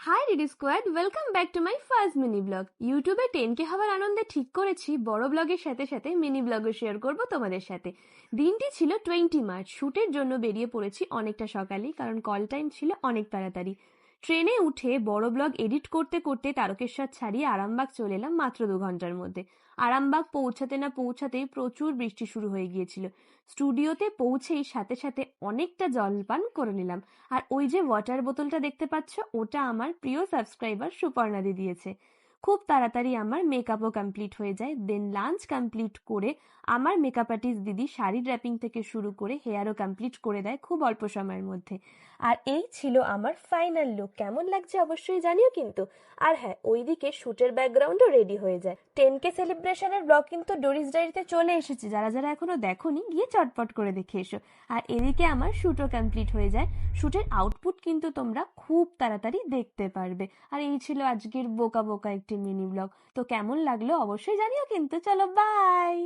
High ready squad, welcome back to my first mini blog. ইউটিউবে 10K হওয়ার আনন্দে ঠিক করেছি বড় ব্লগের সাথে সাথে মিনি ব্লগও শেয়ার করব তোমাদের সাথে। দিনটি ছিল 20 মার্চ। শ্যুটের জন্য বেরিয়ে পড়েছি অনেকটা সকালেই, কারণ কল টাইম ছিল অনেক তাড়াতাড়ি। ট্রেনে উঠে বড় ব্লগ এডিট করতে করতে তারকেশ্বর ছাড়িয়ে আরামবাগ চলে এলাম মাত্র 2 ঘন্টার মধ্যে। আরামবাগ পৌঁছাতে না পৌঁছাতেই প্রচুর বৃষ্টি শুরু হয়ে গিয়েছিল। স্টুডিওতে পৌঁছেই সাথে সাথে অনেকটা জলপান করে নিলাম। আর ওই যে ওয়াটার বোতলটা দেখতে পাচ্ছ, ওটা আমার প্রিয় সাবস্ক্রাইবার সুপর্ণাদি দিয়েছে। খুব তাড়াতাড়ি আমার মেকআপও কমপ্লিট হয়ে যায়। দেন লাঞ্চ কমপ্লিট করে আমার মেকআপ আর্টিস্ট দিদি শাড়ি ড্র্যাপিং থেকে শুরু করে হেয়ারও কমপ্লিট করে দেয় খুব অল্প সময়ের মধ্যে। আর এই ছিল আমার ফাইনাল লুক। কেমন লাগছে অবশ্যই জানিও কিন্তু। আর হ্যাঁ, ওইদিকে শুটের ব্যাকগ্রাউন্ডও রেডি হয়ে যায়। 10K সেলিব্রেশনের ব্লগ কিন্তু ডোরিস ডায়েরিতে চলে এসেছে, যারা যারা এখনো দেখোনি গিয়ে চটপট করে দেখে এসো। আর এদিকে আমার শ্যুটও কমপ্লিট হয়ে যায়। শ্যুটের আউটপুট কিন্তু তোমরা খুব তাড়াতাড়ি দেখতে পারবে। আর এই ছিল আজকের বোকা বোকা একটি মিনি ব্লগ। তো কেমন লাগলো অবশ্যই জানিও কিন্তু। চলো বাই।